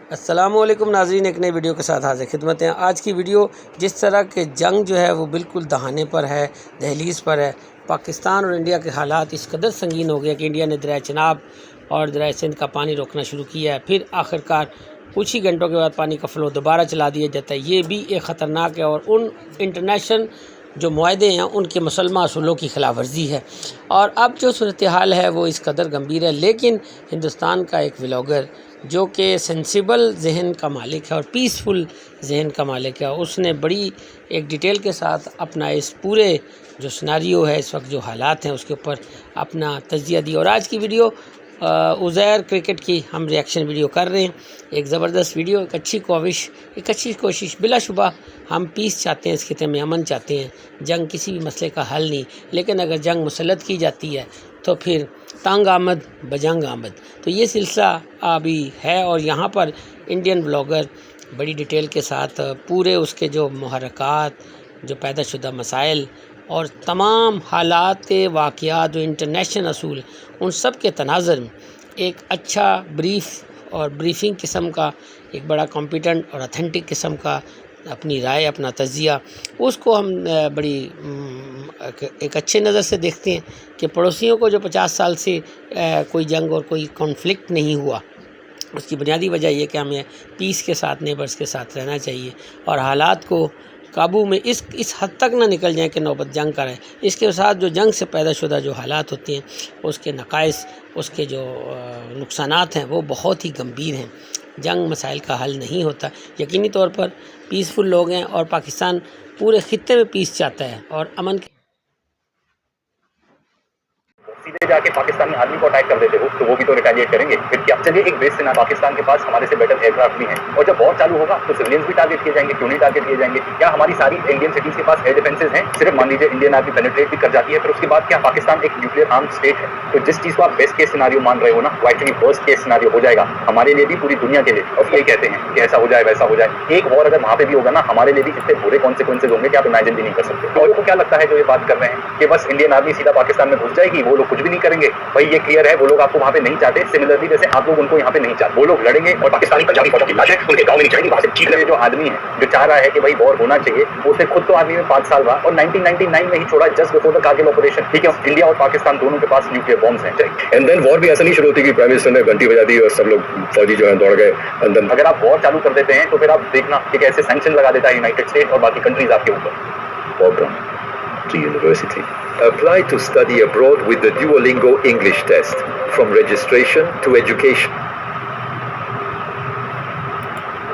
अस्सलामुअलैकुम नाज़रीन, एक नई वीडियो के साथ हाज़िर खिदमत हैं। आज की वीडियो जिस तरह के जंग जो है वो बिल्कुल दहाने पर है, दहलीज़ पर है। पाकिस्तान और इंडिया के हालात इस कदर संगीन हो गए कि इंडिया ने दरिया चनाब और दरिया सिंध का पानी रोकना शुरू किया है। फिर आखिरकार कुछ ही घंटों के बाद पानी का फ़्लो दोबारा चला दिया जाता है। ये भी एक ख़तरनाक है और उन इंटरनेशनल जो मुआहदे हैं उनके मुसलमान असूलों की खिलाफ वर्जी है। और अब जो सूरत हाल है वो इस कदर गंभीर है, लेकिन हिंदुस्तान का एक व्लॉगर जो कि सेंसिबल जहन का मालिक है और पीसफुल जहन का मालिक है, उसने बड़ी एक डिटेल के साथ अपना इस पूरे जो सिनारियो है, इस वक्त जो हालात हैं, उसके ऊपर अपना तजिया दिया। और आज की वीडियो उज़ैर क्रिकेट की हम रिएक्शन वीडियो कर रहे हैं। एक ज़बरदस्त वीडियो, एक अच्छी कोशिश। बिलाशुबा हम पीस चाहते हैं, इस खिते में अमन चाहते हैं। जंग किसी भी मसले का हल नहीं, लेकिन अगर जंग मुसल्लत की जाती है तो फिर तंग आमद बजंग आमद। तो ये सिलसिला अभी है और यहाँ पर इंडियन ब्लॉगर बड़ी डिटेल के साथ पूरे उसके जो मुहर्रकात, जो पैदाशुदा मसाइल और तमाम हालात के वाक़यात, जो इंटरनेशनल असूल, उन सब के तनाज़र में एक अच्छा ब्रीफ़ और ब्रीफिंग किस्म का एक बड़ा कॉम्पिटेंट और ऑथेंटिक किस्म का अपनी राय, अपना तजिया, उसको हम बड़ी एक अच्छे नज़र से देखते हैं कि पड़ोसियों को जो 50 साल से कोई जंग और कोई कॉन्फ्लिक्ट नहीं हुआ, उसकी बुनियादी वजह यह कि हमें पीस के साथ, नेबर्स के साथ रहना चाहिए और हालात को काबू में इस हद तक ना निकल जाए कि नौबत जंग का रहे। इसके साथ जो जंग से पैदाशुदा जो हालात होते हैं, उसके नकाइस, उसके जो नुकसानात हैं, वो बहुत ही गंभीर हैं। जंग मसाइल का हल नहीं होता। यकीनी तौर पर पीसफुल लोग हैं और पाकिस्तान पूरे खित्ते में पीस चाहता है और अमन सीधे जाके पाकिस्तानी आर्मी को अटैक कर देते हो तो वो भी तो रिटेलिएट करेंगे। फिर क्या? चलिए एक बेस से ना, पाकिस्तान के पास हमारे से बेटर एयरक्राफ्ट भी हैं और जब वॉर चालू होगा तो सिविलियंस भी टारगेट किए जाएंगे, क्यों नहीं टारगेट किए जाएंगे? क्या हमारी सारी इंडियन सिटीज के पास एयर डिफेंसेस हैं? सिर्फ मान लीजिए इंडियन आर्मी पेनिट्रेट भी कर जाती है, फिर उसके बाद क्या पाकिस्तान एक न्यूक्लियर आर्म स्टेट है? तो जिस चीज को आप बेस्ट केस सिनारियो मान रहे हो ना, वो एक्चुअली वर्स्ट केस सिनारियो हो जाएगा हमारे लिए भी, पूरी दुनिया के लिए। और यही कहते हैं कि ऐसा हो जाए वैसा हो जाए। एक वॉर अगर वहां पे भी होगा ना, हमारे लिए भी इतने बुरे कॉन्सिक्वेंसेज होंगे कि आप इमेजिन भी नहीं कर सकते। और को क्या लगता है जो ये बात कर रहे हैं कि बस इंडियन आर्मी सीधा पाकिस्तान में घुस जाएगी, वो लोग कुछ भी नहीं करेंगे? भाई ये क्लियर है, वो लोग आपको वहां पे नहीं चाहते। सिमिलरली जैसे आप लोग उनको यहाँ पे नहीं चाहते, वो लोग लड़ेंगे और पाकिस्तानी पंजाबी फौजों की लाशें उनके गांव में नहीं जाएंगी। वहां से ठीक है, जो आदमी है जो चाह रहा है कि भाई वॉर होना चाहिए, उसने खुद तो आर्मी में 5 साल रहा और 1999 में ही छोड़ा, just before the Kargil operation. ठीक है, इंडिया और पाकिस्तान दोनों के पास न्यूक्लियर बॉम्ब्स हैं। एंड देन वॉर भी ऐसा नहीं शुरू होती कि प्राइम मिनिस्टर ने घंटी बजा दी और सब लोग फौजी जो है दौड़ गए अंदर। अगर आप वॉर चालू कर देते हैं तो फिर आप देखना कि कैसे सैंक्शन लगा देता है यूनाइटेड स्टेट और बाकी कंट्रीज आपके ऊपर। University. Apply to study abroad with the Duolingo English test, from registration to education.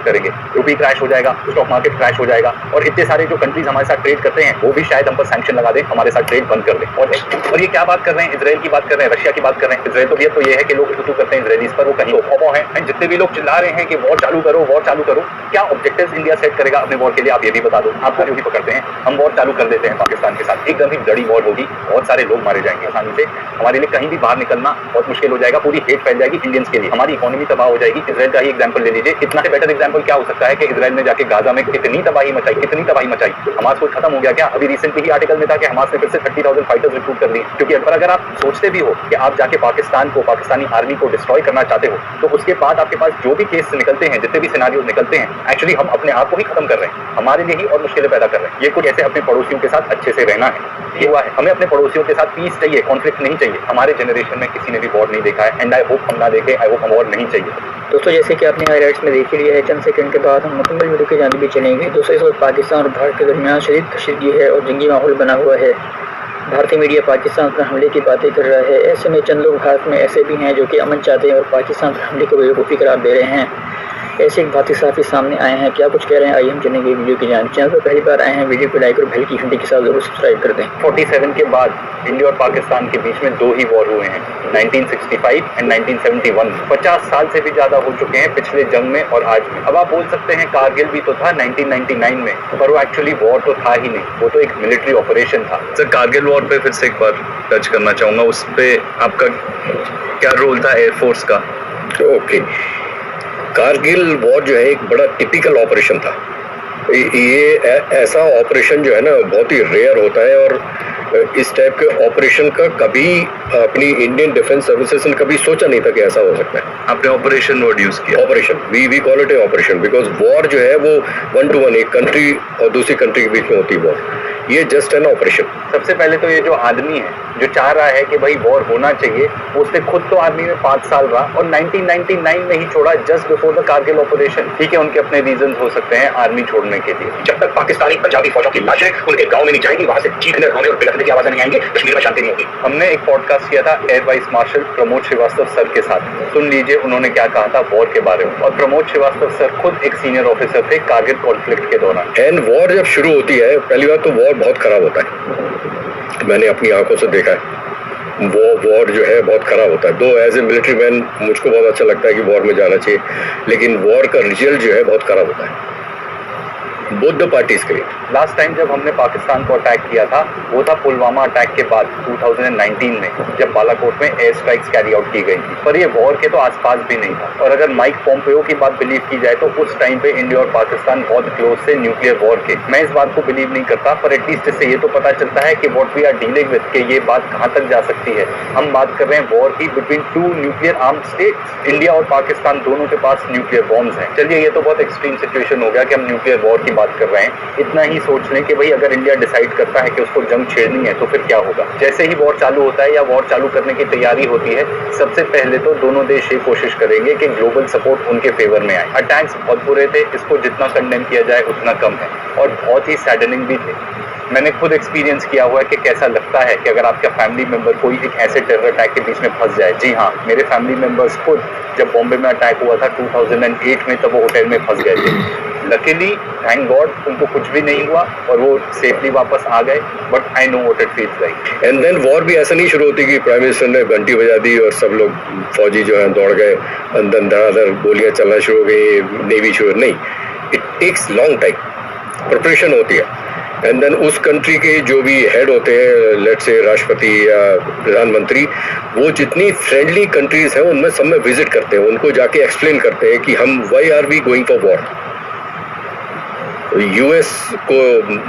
करेंगे, रुपी क्रैश हो जाएगा, स्टॉक मार्केट क्रैश हो जाएगा और इतने सारे जो कंट्रीज हमारे साथ ट्रेड करते हैं वो भी शायद हम पर सैंक्शन लगा दें, हमारे साथ ट्रेड बंद कर दें। और ये क्या बात कर रहे हैं? इजराइल की बात कर रहे हैं, रशिया की बात कर रहे हैं। इजराइल तो ये है कि लोग टूटू करते हैं इजराइलीज पर, वो कहीं खौफ है। जितने भी लोग चिल्ला रहे हैं कि वॉर चालू करो, वॉर चालू करो, क्या ऑब्जेक्टिव्स इंडिया सेट करेगा अपने वॉर के लिए? आप ये भी बता दो। आपको जो भी पकड़ते हैं, हम वॉर चालू कर देते हैं पाकिस्तान के साथ, एकदम ही बड़ी वॉर होगी, बहुत सारे लोग मारे जाएंगे आसानी से, हमारे लिए कहीं भी बाहर निकलना बहुत मुश्किल हो जाएगा, पूरी हेट फैल जाएगी इंडियंस के लिए, हमारी इकोनॉमी तबाह हो जाएगी। इजराइल का ही एग्जाम्पल ले लीजिए, इतना से बेटर एग्जाम्पल क्या हो सकता है कि इजराइल ने जाके गाजा में कितनी तबाही मचाई। हमास को खत्म हो गया क्या? अभी रिसेंटली ही आर्टिकल में था कि हमास ने फिर से 30,000 फाइटर्स रिक्रूट कर लिए। क्योंकि अगर आप सोचते भी हो कि आप जाके पाकिस्तान को, पाकिस्तानी आर्मी को डिस्ट्रॉय करना चाहते हो, तो उसके बाद आपके पास जो भी केस निकलते हैं, जितने भी सिनारियोज निकलते हैं, एक्चुअली हम अपने आप को ही खत्म कर रहे हैं, हमारे लिए ही और मुश्किलें पैदा कर रहे हैं। ये कुछ ऐसे अपने पड़ोसियों के साथ अच्छे से रहना है, ये हुआ है। हमें अपने पड़ोसियों के साथ पीस चाहिए, कॉन्फ्लिक्ट नहीं चाहिए। हमारे जनरेशन में किसी ने भी वॉर नहीं देखा है एंड आई होप हम ना देखें, आई होप हम वॉर नहीं चाहिए। दोस्तों, जैसे कि आपने हाईलाइट्स में देख ही लिया है, चंद सेकंड के बाद हम मुकम्मल वीडियो की जानिब भी चलेंगे। दोस्तों, इस वक्त पाकिस्तान और भारत के दरमियान शदीद कशीदगी है और जंगी माहौल बना हुआ है। भारतीय मीडिया पाकिस्तान पर हमले की बातें कर रहा है। ऐसे में चंद लोग भारत में ऐसे भी हैं जो कि अमन चाहते हैं और पाकिस्तान पर हमले को बेवकूफ़ी करार दे रहे हैं। ऐसे एक भारतीय साथी सामने आए हैं, क्या कुछ कह रहे हैं, आइए हम चलेंगे वीडियो की जान। चैनल पर पहली बार आए हैं, वीडियो को लाइक और बेल की घंटी के साथ जरूर सब्सक्राइब कर दें। 47 के बाद इंडिया और पाकिस्तान के बीच में 2 ही वॉर हुए हैं, 1965 एंड 1971। 50 साल से भी ज़्यादा हो चुके हैं पिछले जंग में और आज में। अब आप बोल सकते हैं कारगिल भी तो था 1999 में, पर वो एक्चुअली वॉर तो था ही नहीं, वो तो एक मिलिट्री ऑपरेशन था। सर, कारगिल वॉर पे फिर से एक बार टच करना चाहूँगा, उस पर आपका क्या रोल था एयरफोर्स का? ओके, कारगिल वॉर जो है एक बड़ा टिपिकल ऑपरेशन था ये ऐसा ऑपरेशन जो है ना बहुत ही रेयर होता है, और इस टाइप के ऑपरेशन का कभी अपनी इंडियन डिफेंस सर्विसेज ने कभी सोचा नहीं था कि ऐसा हो सकता है। आपने ऑपरेशन वर्ड यूज किया। Operation, we call it a operation, because war जो है वो 1 to 1 एक कंट्री और दूसरी कंट्री के बीच में होती है वॉर। ये जस्ट एन ऑपरेशन। सबसे पहले तो ये जो आदमी है जो चाह रहा है कि भाई वॉर होना चाहिए, उसने खुद तो आर्मी में 5 साल रहा और 1999 में ही छोड़ा, just before the Kargil operation. ठीक है, उनके अपने रीजन हो सकते हैं आर्मी छोड़ने के लिए। जब तक पाकिस्तानी पंजाबी फौजों की लाशें उनके गांव में नहीं जाएंगी, वहां से चीखने रोने और बिलखने की आवाजें नहीं आएंगी, कश्मीर में शांति नहीं होगी। हमने एक पॉडकास्ट किया था air vice marshal Pramod Srivastava sir के साथ, सुन लीजिए उन्होंने क्या कहा था वॉर के बारे में। और प्रमोद श्रीवास्तव सर खुद एक सीनियर ऑफिसर थे कारगिल कॉन्फ्लिक्ट के दौरान। एंड वॉर जब शुरू होती है, पहली बात तो वॉर बहुत खराब होता है, मैंने अपनी आंखों से देखा है। वो वॉर जो है बहुत खराब होता है। दो एज ए मिलिट्री मैन मुझको बहुत अच्छा लगता है कि वॉर में जाना चाहिए, लेकिन वॉर का रिजल्ट जो है बहुत खराब होता है बोथ द पार्टीज के लिए। लास्ट टाइम जब हमने पाकिस्तान को अटैक किया था वो था पुलवामा अटैक के बाद 2019 में, जब बालाकोट में एयर स्ट्राइक्स कैरी आउट की गई थी, पर ये वॉर के तो आसपास भी नहीं था। और अगर माइक पोम्पियो की बात बिलीव की जाए तो उस टाइम पे इंडिया और पाकिस्तान बहुत क्लोज थे न्यूक्लियर वॉर के। मैं इस बात को बिलीव नहीं करता, पर एटलीस्ट इससे ये तो पता चलता है कि what we are dealing with, कि ये बात कहाँ तक जा सकती है। हम बात कर रहे हैं वॉर की between 2 nuclear armed states. India और पाकिस्तान दोनों के पास न्यूक्लियर बॉम्ब्स हैं। चलिए ये तो बहुत एक्सट्रीम सिचुएशन हो गया कि हम न्यूक्लियर वॉर की बात कर रहे हैं। इतना ही सोच लें कि भाई अगर इंडिया डिसाइड करता है कि उसको जंग छेड़नी है तो फिर क्या होगा। जैसे ही वॉर चालू होता है या वॉर चालू करने की तैयारी होती है, सबसे पहले तो दोनों देश ये कोशिश करेंगे कि ग्लोबल सपोर्ट उनके फेवर में आए। अटैक्स बहुत बुरे थे, इसको जितना कंडेम किया जाए उतना कम है, और बहुत ही सैडनिंग भी थे। मैंने खुद एक्सपीरियंस किया हुआ है कि कैसा लगता है कि अगर आपका फैमिली मेंबर कोई एक ऐसे टेरर अटैक के बीच में फंस जाए। जी हाँ, मेरे फैमिली मेंबर्स खुद जब बॉम्बे में अटैक हुआ था 2008 में, तब वो होटल में फंस गए थे। लकीली थैंक गॉड उनको कुछ भी नहीं हुआ और वो सेफली वापस आ गए, but I know what it feels like. And then war भी ऐसा नहीं शुरू होती कि प्राइम मिनिस्टर ने घंटी बजा दी और सब लोग फौजी जो है दौड़ गए, अंदर धड़ाधड़ गोलियां चलना शुरू हो गई, नेवी शुरू नहीं। It takes long time, preparation होती है। एंड देन उस कंट्री के जो भी हेड होते हैं, लेट्स से राष्ट्रपति या प्रधानमंत्री, वो जितनी फ्रेंडली कंट्रीज हैं उनमें सब में विजिट करते हैं, उनको जाके एक्सप्लेन करते हैं कि हम why are we going for war. US को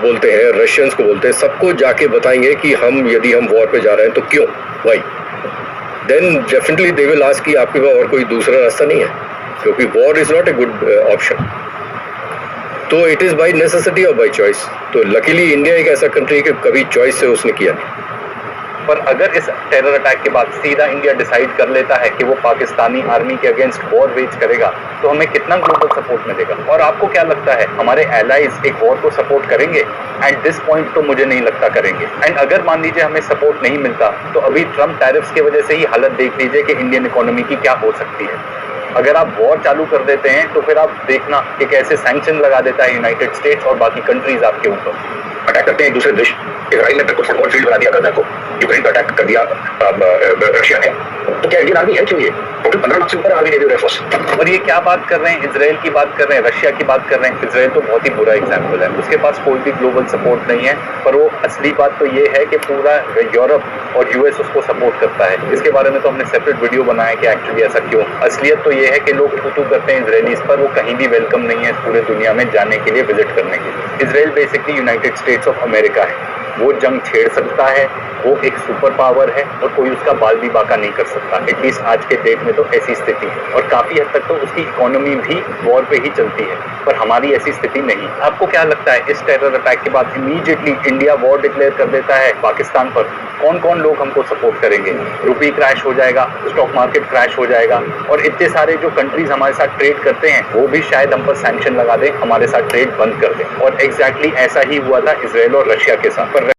बोलते हैं, रशियंस को बोलते हैं, सबको जाके बताएंगे कि हम यदि हम वॉर पे जा रहे हैं तो क्यों, why. Then definitely they will ask कि आपके पास और कोई दूसरा रास्ता नहीं है, क्योंकि war is not a good option. तो इट इज़ बाई नेसेसिटी और बाई चॉइस। तो लकीली इंडिया एक ऐसा कंट्री है कि कभी चॉइस से उसने किया नहीं। पर अगर इस टेरर अटैक के बाद सीधा इंडिया डिसाइड कर लेता है कि वो पाकिस्तानी आर्मी के अगेंस्ट वॉर वेज करेगा, तो हमें कितना ग्लोबल सपोर्ट मिलेगा? और आपको क्या लगता है हमारे एलाइज एक वॉर को सपोर्ट करेंगे? एट दिस पॉइंट तो मुझे नहीं लगता करेंगे। एंड अगर मान लीजिए हमें सपोर्ट नहीं मिलता, तो अभी ट्रम्प टैरिफ्स की वजह से ही हालत देख लीजिए कि इंडियन इकोनॉमी की क्या हो सकती है। अगर आप वॉर चालू कर देते हैं तो फिर आप देखना कि कैसे सैंक्शन लगा देता है यूनाइटेड स्टेट्स और बाकी कंट्रीज आपके ऊपर। अटैक करते हैं एक दूसरे देश। इजराइल ने बिल्कुल फुटबॉल फील्ड बना दिया गजा को, यूक्रेन का अटैक कर दिया रशिया ने। तो क्या इंडियन आर्मी है क्यों? ये टोटल 15 लाख से ऊपर आर्मी नेवी एयरफोर्स। और ये क्या बात कर रहे हैं, इसराइल की बात कर रहे हैं, रशिया की बात कर रहे हैं। इसराइल तो बहुत ही बुरा एग्जाम्पल है, उसके पास कोई भी ग्लोबल सपोर्ट नहीं है। पर वो असली बात तो ये है कि पूरा यूरोप और यूएस उसको सपोर्ट करता है। इसके बारे में तो हमने सेपरेट वीडियो बनाया कि एक्चुअली ऐसा क्यों। असलियत तो ये है कि लोग थू करते हैं इसराइलीज पर, वो कहीं भी वेलकम नहीं है पूरे दुनिया में जाने के लिए, विजिट करने के लिए। Israel basically United states of America है। वो जंग छेड़ सकता है, वो एक सुपर पावर है और कोई उसका बाल भी बाका नहीं कर सकता। एटलीस्ट आज के डेट में तो ऐसी स्थिति है, और काफ़ी हद तक तो उसकी इकोनॉमी भी वॉर पे ही चलती है, पर हमारी ऐसी स्थिति नहीं। आपको क्या लगता है इस टेरर अटैक के बाद इमीडिएटली इंडिया वॉर डिक्लेयर कर देता है पाकिस्तान पर, कौन कौन लोग हमको सपोर्ट करेंगे? रुपी क्रैश हो जाएगा, स्टॉक मार्केट क्रैश हो जाएगा, और इतने सारे जो कंट्रीज हमारे साथ ट्रेड करते हैं वो भी शायद हम पर सैंक्शन लगा दें, हमारे साथ ट्रेड बंद कर दें। और एग्जैक्टली ऐसा ही हुआ था इसराइल और रशिया के साथ। पर